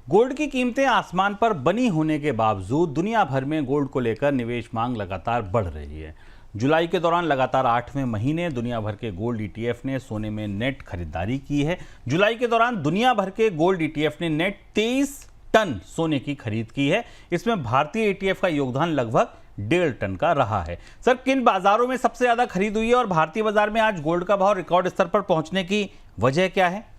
Gold की कीमतें आसमान पर बनी होने के बावजूद दुनिया भर में गोल्ड को लेकर निवेश मांग लगातार बढ़ रही है। जुलाई के दौरान लगातार 8वें महीने दुनिया भर के गोल्ड ईटीएफ ने सोने में नेट खरीदारी की है। जुलाई के दौरान दुनिया भर के गोल्ड ईटीएफ ने नेट 23 टन सोने की खरीद की है। इसमें भारतीय ईटीएफ का योगदान लगभग 1.5 टन का रहा है। सर, किन बाजारों में सबसे ज्यादा खरीद हुई है और भारतीय बाजार में आज गोल्ड का भाव रिकॉर्ड स्तर पर पहुंचने की वजह क्या है?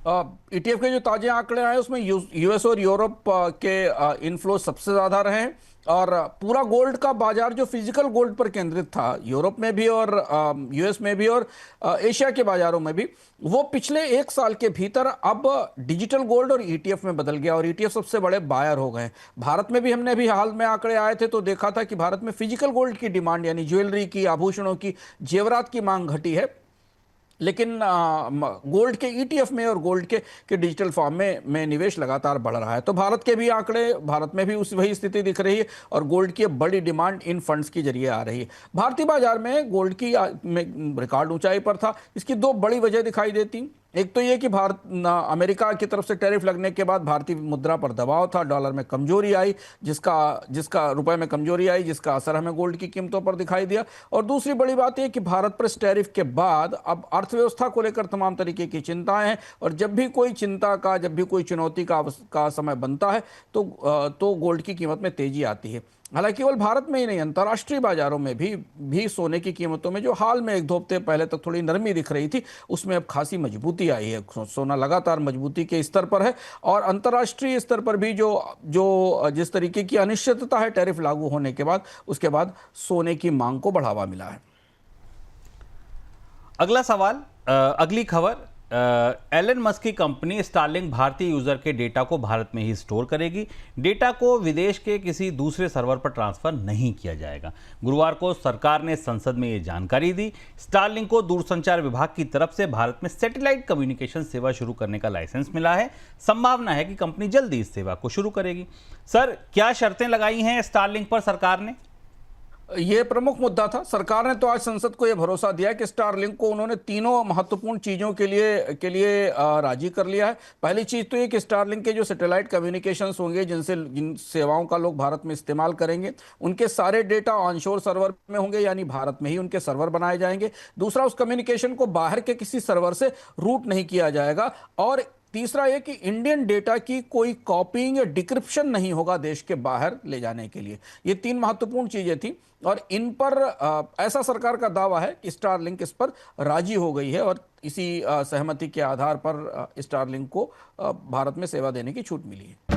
ईटीएफ के जो ताजे आंकड़े आए उसमें यूएस और यूरोप के इनफ्लो सबसे ज्यादा रहे हैं। और पूरा गोल्ड का बाजार जो फिजिकल गोल्ड पर केंद्रित था, यूरोप में भी और यूएस में भी और एशिया के बाजारों में भी, वो पिछले एक साल के भीतर अब डिजिटल गोल्ड और ईटीएफ में बदल गया और ईटीएफ सबसे बड़े बायर हो गए। भारत में भी हमने भी हाल में आंकड़े आए थे तो देखा था कि भारत में फिजिकल गोल्ड की डिमांड यानी ज्वेलरी की, आभूषणों की, जेवरात की मांग घटी है। लेकिन गोल्ड के ईटीएफ में और गोल्ड के डिजिटल फॉर्म में निवेश लगातार बढ़ रहा है। तो भारत के भी आंकड़े, भारत में भी वही स्थिति दिख रही है और गोल्ड की बड़ी डिमांड इन फंड्स की जरिए आ रही है। भारतीय बाजार में गोल्ड की में रिकॉर्ड ऊंचाई पर था। इसकी दो बड़ी वजह दिखाई देती। एक तो ये कि अमेरिका की तरफ से टैरिफ लगने के बाद भारतीय मुद्रा पर दबाव था, डॉलर में कमजोरी आई, जिसका रुपए में कमजोरी आई, जिसका असर हमें गोल्ड की कीमतों पर दिखाई दिया। और दूसरी बड़ी बात यह कि भारत पर इस टैरिफ के बाद अब अर्थव्यवस्था को लेकर तमाम तरीके की चिंताएं हैं और जब भी कोई चिंता का, जब भी कोई चुनौती का समय बनता है तो गोल्ड की कीमत में तेजी आती है। हालांकि केवल भारत में ही नहीं, अंतर्राष्ट्रीय बाजारों में भी सोने की कीमतों में जो हाल में एक दो हफ्ते पहले तक थोड़ी नरमी दिख रही थी, उसमें अब खासी मजबूती आई है। सोना लगातार मजबूती के स्तर पर है और अंतर्राष्ट्रीय स्तर पर भी जिस तरीके की अनिश्चितता है टैरिफ लागू होने के बाद, उसके बाद सोने की मांग को बढ़ावा मिला है। अगला सवाल, अगली खबर, एलन मस्क की कंपनी स्टारलिंक भारतीय यूजर के डेटा को भारत में ही स्टोर करेगी। डेटा को विदेश के किसी दूसरे सर्वर पर ट्रांसफर नहीं किया जाएगा। गुरुवार को सरकार ने संसद में यह जानकारी दी। स्टारलिंक को दूरसंचार विभाग की तरफ से भारत में सैटेलाइट कम्युनिकेशन सेवा शुरू करने का लाइसेंस मिला है। संभावना है कि कंपनी जल्दी इस सेवा को शुरू करेगी। सर, क्या शर्तें लगाई हैं स्टारलिंक पर सरकार ने? यह प्रमुख मुद्दा था। सरकार ने तो आज संसद को यह भरोसा दिया कि स्टारलिंक को उन्होंने तीनों महत्वपूर्ण चीजों के लिए राजी कर लिया है। पहली चीज तो ये कि स्टारलिंक के जो सैटेलाइट कम्युनिकेशंस होंगे, जिन सेवाओं का लोग भारत में इस्तेमाल करेंगे, उनके सारे डेटा ऑनशोर सर्वर में होंगे, यानी भारत में ही उनके सर्वर बनाए जाएंगे। दूसरा, उस कम्युनिकेशन को बाहर के किसी सर्वर से रूट नहीं किया जाएगा। और तीसरा यह कि इंडियन डेटा की कोई कॉपिंग या डिक्रिप्शन नहीं होगा देश के बाहर ले जाने के लिए। ये तीन महत्वपूर्ण चीजें थी और इन पर ऐसा सरकार का दावा है कि स्टारलिंक इस पर राजी हो गई है और इसी सहमति के आधार पर स्टारलिंक को भारत में सेवा देने की छूट मिली है।